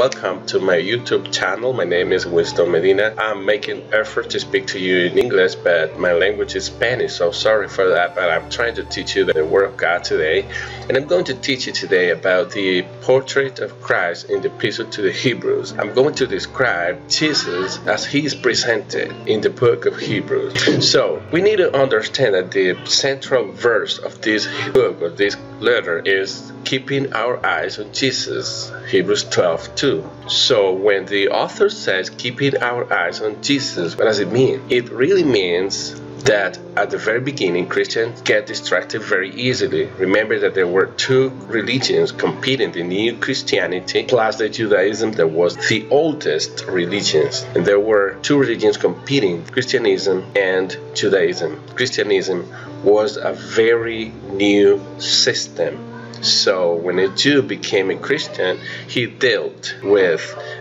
Welcome to my YouTube channel. My name is Winston Medina. I'm making effort to speak to you in English, but my language is Spanish, so sorry for that, but I'm trying to teach you the Word of God today. And I'm going to teach you today about the portrait of Christ in the Epistle to the Hebrews. I'm going to describe Jesus as he is presented in the book of Hebrews. So we need to understand that the central verse of this book, or this letter, is keeping our eyes on Jesus, Hebrews 12:2. So when the author says keeping our eyes on Jesus, what does it mean? It really means that at the very beginning, Christians get distracted very easily. Remember that there were two religions competing, the new Christianity plus the Judaism that was the oldest religions. And there were two religions competing, Christianism and Judaism. Christianism was a very new system. So when a Jew became a Christian, he dealt with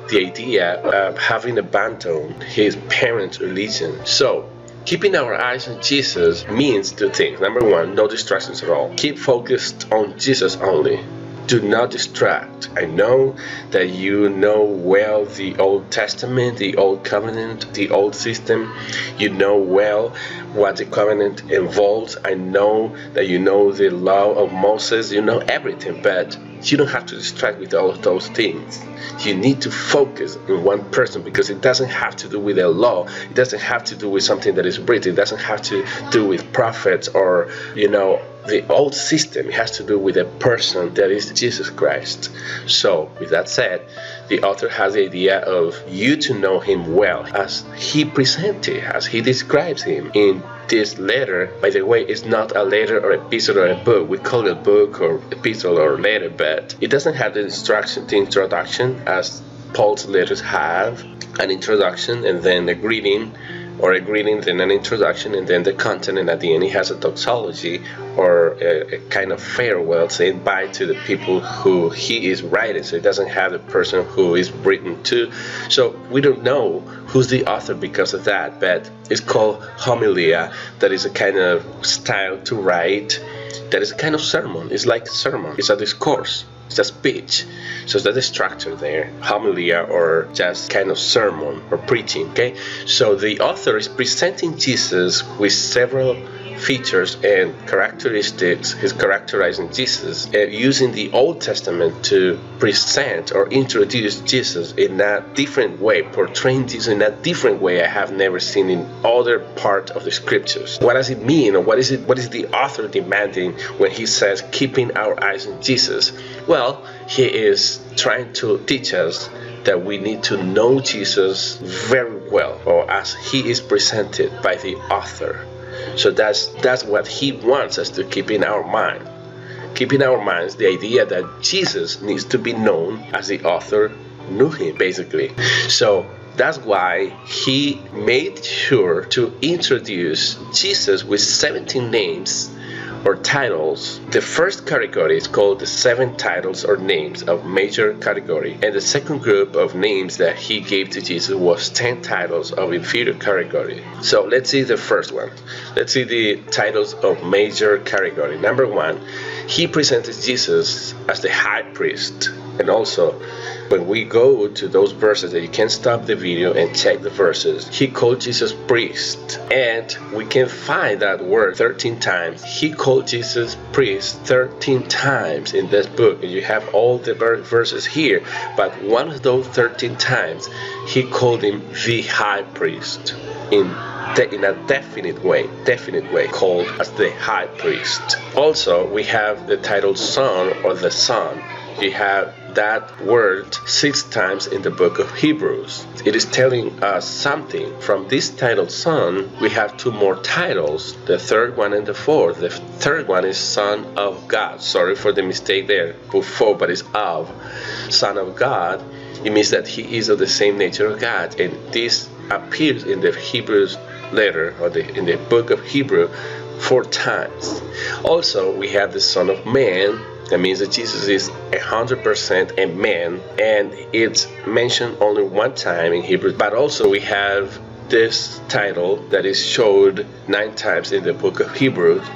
the idea of having abandoned his parents' religion. So keeping our eyes on Jesus means two things. Number one, no distractions at all. Keep focused on Jesus only. Do not distract. I know that you know well the Old Testament, the Old Covenant, the Old System. You know well what the covenant involves. I know that you know the law of Moses. You know everything, but you don't have to distract with all of those things. You need to focus on one person, because it doesn't have to do with the law. It doesn't have to do with something that is written. It doesn't have to do with prophets or, the old system. It has to do with a person that is Jesus Christ. So with that said, the author has the idea of you to know him well as he presented, as he describes him in this letter. By the way, it's not a letter or epistle or a book. We call it a book or epistle or letter, but it doesn't have the introduction as Paul's letters have, an introduction and then a greeting, or a greeting, then an introduction, and then the content, and at the end he has a doxology, or a kind of farewell, saying bye to the people who he is writing. So it doesn't have the person who is written to. So we don't know who's the author because of that, but it's called homilia. That is a kind of style to write. That is a kind of sermon. It's like a sermon. It's a discourse. It's a speech. So that's the structure there, homilia, or just kind of sermon or preaching. Okay, so the author is presenting Jesus with several features and characteristics. He's characterizing Jesus using the Old Testament to present or introduce Jesus in a different way, portraying Jesus in a different way I have never seen in other part of the scriptures. What does it mean, or what is the author demanding when he says keeping our eyes on Jesus? Well, he is trying to teach us that we need to know Jesus very well, or as he is presented by the author. So that's what he wants us to keep in our mind. Keep in our minds the idea that Jesus needs to be known as the author knew him, basically. So that's why he made sure to introduce Jesus with 17 names or titles. The first category is called the 7 titles or names of major category, and the second group of names that he gave to Jesus was 10 titles of inferior category. So let's see the first one. Let's see the titles of major category. Number 1, he presented Jesus as the high priest. And also, when we go to those verses, that you can stop the video and check the verses, he called Jesus priest, and we can find that word 13 times. He called Jesus priest 13 times in this book, and you have all the verses here, but one of those 13 times he called him the high priest in a definite way, called as the high priest. Also, we have the title son, or the son. You have that word 6 times in the book of Hebrews. It is telling us something. From this title son, we have 2 more titles, the third one and the fourth. The third one is Son of God. Sorry for the mistake there before, but it's of. Son of God. It means that he is of the same nature of God, and this appears in the Hebrews letter, or in the book of Hebrew, 4 times. Also, we have the Son of Man. That means that Jesus is 100% a man, and it's mentioned only 1 time in Hebrew. But also we have this title that is showed 9 times in the book of Hebrews,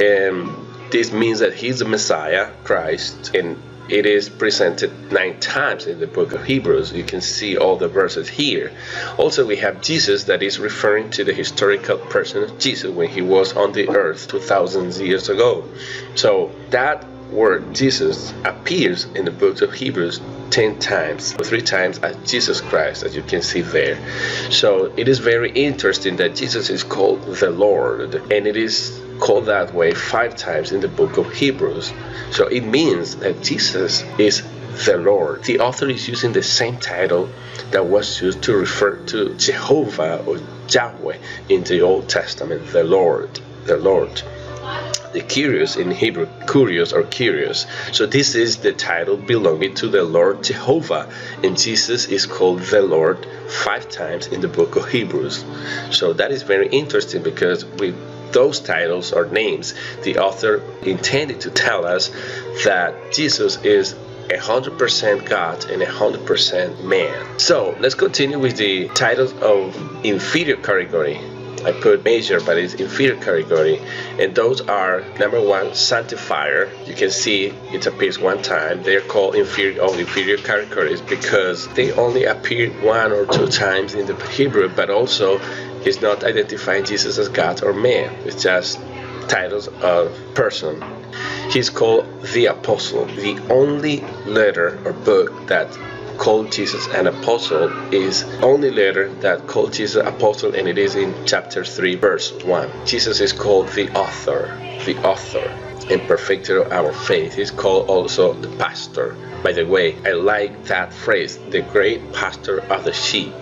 and this means that he's the Messiah, Christ, and it is presented 9 times in the book of Hebrews. You can see all the verses here. Also, we have Jesus, that is referring to the historical person of Jesus when he was on the earth 2,000 years ago. So that word Jesus appears in the book of Hebrews 10 times, 3 times as Jesus Christ, as you can see there. So it is very interesting that Jesus is called the Lord, and it is called that way 5 times in the book of Hebrews. So it means that Jesus is the Lord. The author is using the same title that was used to refer to Jehovah or Yahweh in the Old Testament, the Lord, the Lord. The curious in Hebrew, curious or curious. So this is the title belonging to the Lord Jehovah, and Jesus is called the Lord 5 times in the book of Hebrews. So that is very interesting, because with those titles or names, the author intended to tell us that Jesus is 100% God and 100% man. So let's continue with the titles of inferior category. I put major, but it's inferior category, and those are number 1, sanctifier. You can see it appears 1 time. They're called inferior categories because they only appear 1 or 2 times in the Hebrew, but also it's not identifying Jesus as God or man. It's just titles of person. He's called the apostle. The only letter or book that called Jesus an apostle is only letter that called Jesus apostle, and it is in chapter 3 verse 1. Jesus is called the author and perfecter of our faith. He's called also the pastor. By the way, I like that phrase, the great pastor of the sheep.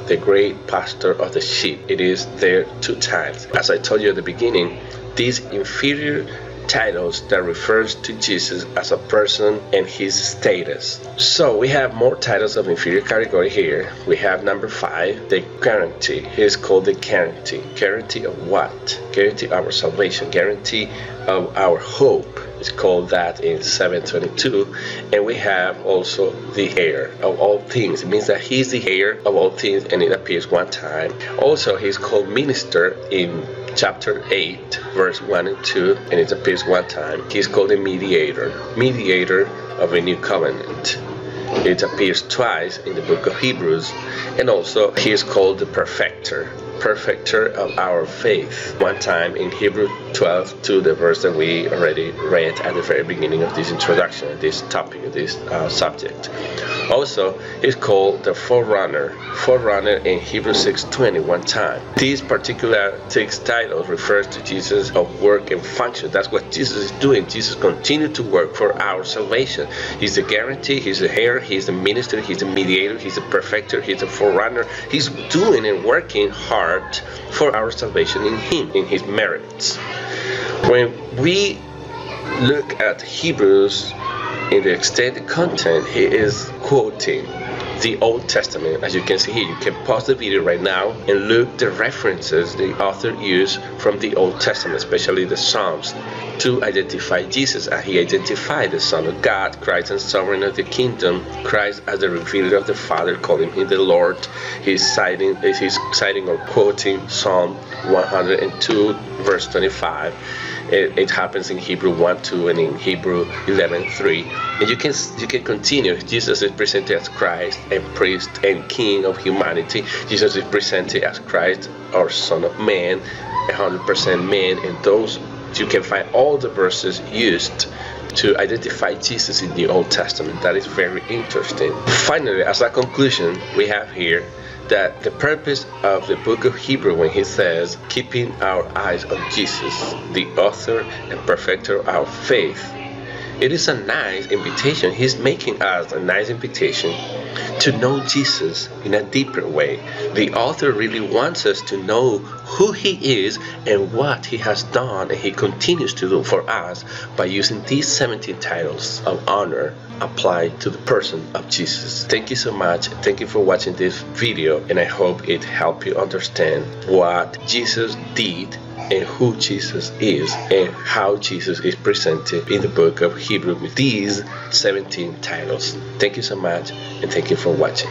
The great pastor of the sheep. It is there 2 times. As I told you at the beginning, these inferior titles that refers to Jesus as a person and his status. So we have more titles of inferior category here. We have number 5, the guarantee. He is called the guarantee. Guarantee of what? Guarantee of our salvation. Guarantee of our hope. It's called that in 7:22. And we have also the heir of all things. It means that he's the heir of all things, and it appears 1 time. Also, he's called minister in chapter 8 verse 1 and 2, and it appears 1 time. He's called a mediator of a new covenant. It appears twice in the book of Hebrews, and also he is called the perfecter of our faith. 1 time in Hebrew 12 to the verse that we already read at the very beginning of this introduction, this topic, this subject. Also, he's called the forerunner in Hebrews 6:20 1 time. These particular 6 titles refers to Jesus of work and function. That's what Jesus is doing. Jesus continued to work for our salvation. He's the guarantee, he's the heir, he's the minister, he's the mediator, he's the perfecter, he's the forerunner. He's doing and working hard for our salvation in him, in his merits. When we look at Hebrews in the extended content, he is quoting the Old Testament. As you can see here, you can pause the video right now and look the references the author used from the Old Testament, especially the Psalms, to identify Jesus. And he identified the Son of God, Christ and sovereign of the kingdom, Christ as the revealer of the Father, calling him the Lord. He's citing or quoting Psalm 102 verse 25. It happens in Hebrew 1:2 and in Hebrew 11:3. And you can continue. Jesus is presented as Christ and priest and king of humanity. Jesus is presented as Christ, our Son of Man, 100% man, and those you can find all the verses used to identify Jesus in the Old Testament. That is very interesting. Finally, as a conclusion, we have here that the purpose of the book of Hebrew, when he says keeping our eyes on Jesus, the author and perfecter of our faith, it is a nice invitation. He's making us a nice invitation to know Jesus in a deeper way. The author really wants us to know who he is and what he has done, and he continues to do for us by using these 17 titles of honor applied to the person of Jesus. Thank you so much. Thank you for watching this video, and I hope it helped you understand what Jesus did and who Jesus is and how Jesus is presented in the book of Hebrews with these 17 titles. Thank you so much, and thank you for watching.